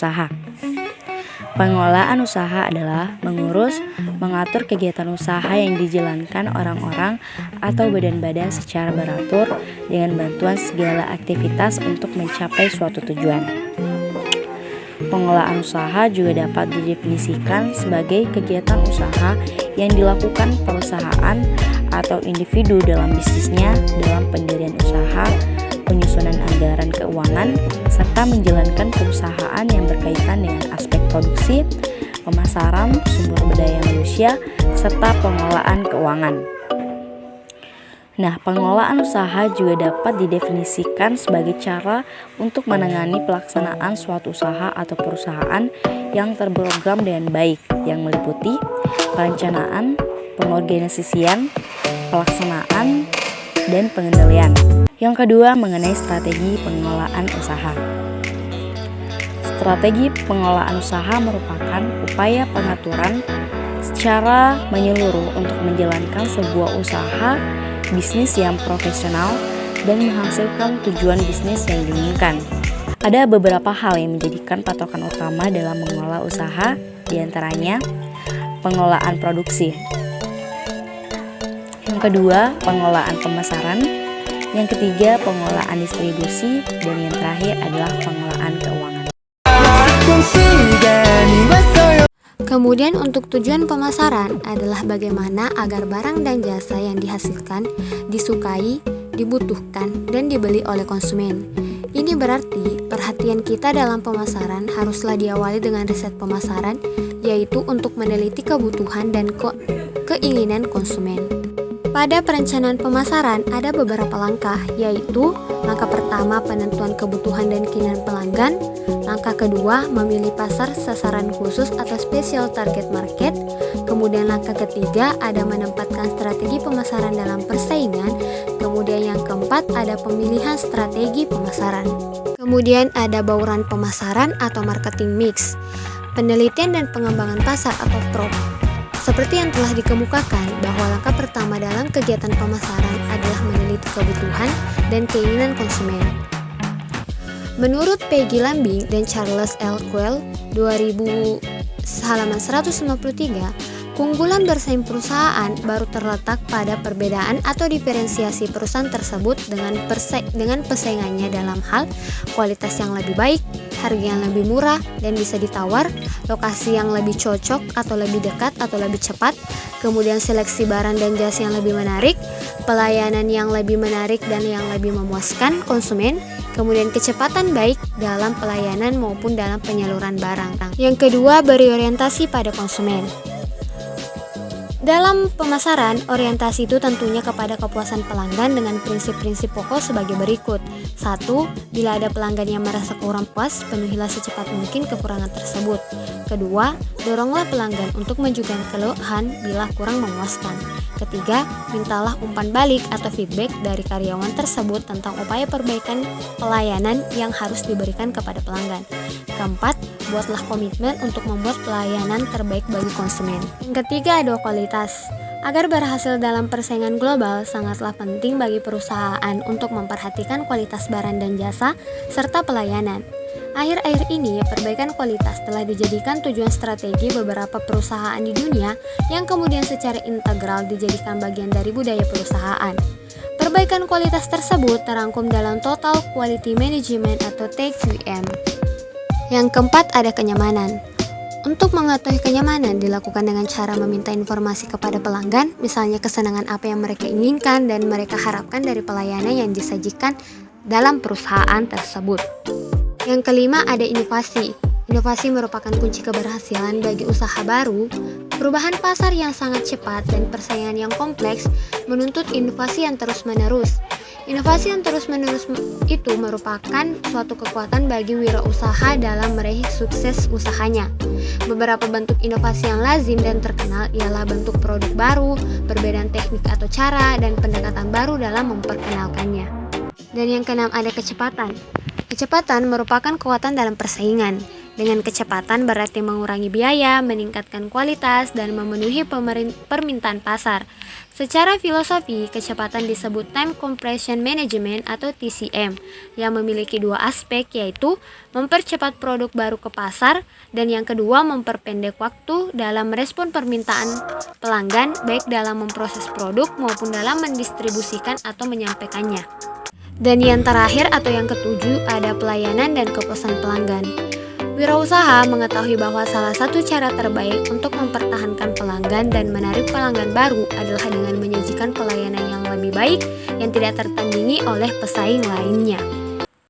usaha. Pengelolaan usaha adalah mengurus, mengatur kegiatan usaha yang dijalankan orang-orang atau badan-badan secara beratur dengan bantuan segala aktivitas untuk mencapai suatu tujuan. Pengelolaan usaha juga dapat didefinisikan sebagai kegiatan usaha yang dilakukan perusahaan atau individu dalam bisnisnya dalam pendirian usaha, penyusunan anggaran keuangan, serta menjalankan perusahaan yang berkaitan dengan aspek produksi, pemasaran, sumber daya manusia, serta pengelolaan keuangan. Nah, pengelolaan usaha juga dapat didefinisikan sebagai cara untuk menangani pelaksanaan suatu usaha atau perusahaan yang terprogram dengan baik, yang meliputi perencanaan, pengorganisasian, pelaksanaan, dan pengendalian. Yang kedua, mengenai strategi pengelolaan usaha. Strategi pengelolaan usaha merupakan upaya pengaturan secara menyeluruh untuk menjalankan sebuah usaha bisnis yang profesional dan menghasilkan tujuan bisnis yang diinginkan. Ada beberapa hal yang menjadikan patokan utama dalam mengelola usaha, diantaranya pengelolaan produksi. Yang kedua, pengelolaan pemasaran. Yang ketiga, pengelolaan distribusi. Dan yang terakhir adalah pengelolaan keuangan. Kemudian untuk tujuan pemasaran adalah bagaimana agar barang dan jasa yang dihasilkan disukai, dibutuhkan, dan dibeli oleh konsumen. Ini berarti perhatian kita dalam pemasaran haruslah diawali dengan riset pemasaran, yaitu untuk meneliti kebutuhan dan keinginan konsumen. Pada perencanaan pemasaran ada beberapa langkah, yaitu langkah pertama penentuan kebutuhan dan keinginan pelanggan, langkah kedua memilih pasar sasaran khusus atau special target market, kemudian langkah ketiga ada menempatkan strategi pemasaran dalam persaingan, kemudian yang keempat ada pemilihan strategi pemasaran. Kemudian ada bauran pemasaran atau marketing mix, penelitian dan pengembangan pasar atau PROP. Seperti yang telah dikemukakan bahwa langkah pertama dalam kegiatan pemasaran adalah meneliti kebutuhan dan keinginan konsumen. Menurut Peggy Lambing dan Charles L. Quayle 2000 halaman 153, keunggulan bersaing perusahaan baru terletak pada perbedaan atau diferensiasi perusahaan tersebut dengan persaingannya dalam hal kualitas yang lebih baik, harga yang lebih murah dan bisa ditawar, lokasi yang lebih cocok atau lebih dekat atau lebih cepat, kemudian seleksi barang dan jasa yang lebih menarik, pelayanan yang lebih menarik dan yang lebih memuaskan konsumen, kemudian kecepatan baik dalam pelayanan maupun dalam penyaluran barang. Yang kedua, berorientasi pada konsumen. Dalam pemasaran, orientasi itu tentunya kepada kepuasan pelanggan dengan prinsip-prinsip pokok sebagai berikut. 1. Bila ada pelanggan yang merasa kurang puas, penuhilah secepat mungkin kekurangan tersebut. Kedua, doronglah pelanggan untuk menunjukkan keluhan bila kurang memuaskan. Ketiga, mintalah umpan balik atau feedback dari karyawan tersebut tentang upaya perbaikan pelayanan yang harus diberikan kepada pelanggan. Keempat, buatlah komitmen untuk membuat pelayanan terbaik bagi konsumen. Yang ketiga, ada kualitas. Agar berhasil dalam persaingan global, sangatlah penting bagi perusahaan untuk memperhatikan kualitas barang dan jasa serta pelayanan. Akhir-akhir ini, perbaikan kualitas telah dijadikan tujuan strategi beberapa perusahaan di dunia yang kemudian secara integral dijadikan bagian dari budaya perusahaan. Perbaikan kualitas tersebut terangkum dalam Total Quality Management atau TQM. Yang keempat, ada kenyamanan. Untuk mengetahui kenyamanan dilakukan dengan cara meminta informasi kepada pelanggan, misalnya kesenangan apa yang mereka inginkan dan mereka harapkan dari pelayanan yang disajikan dalam perusahaan tersebut. Yang kelima, ada inovasi. Inovasi merupakan kunci keberhasilan bagi usaha baru. Perubahan pasar yang sangat cepat dan persaingan yang kompleks menuntut inovasi yang terus-menerus. Inovasi yang terus-menerus itu merupakan suatu kekuatan bagi wirausaha dalam meraih sukses usahanya. Beberapa bentuk inovasi yang lazim dan terkenal ialah bentuk produk baru, perbedaan teknik atau cara, dan pendekatan baru dalam memperkenalkannya. Dan yang keenam, ada kecepatan. Kecepatan merupakan kekuatan dalam persaingan. Dengan kecepatan berarti mengurangi biaya, meningkatkan kualitas, dan memenuhi permintaan pasar. Secara filosofi, kecepatan disebut Time Compression Management atau TCM, yang memiliki dua aspek, yaitu mempercepat produk baru ke pasar, dan yang kedua memperpendek waktu dalam merespon permintaan pelanggan, baik dalam memproses produk maupun dalam mendistribusikan atau menyampaikannya. Dan yang terakhir atau yang ketujuh ada pelayanan dan kepuasan pelanggan. Wirausaha mengetahui bahwa salah satu cara terbaik untuk mempertahankan pelanggan dan menarik pelanggan baru adalah dengan menyajikan pelayanan yang lebih baik yang tidak tertandingi oleh pesaing lainnya.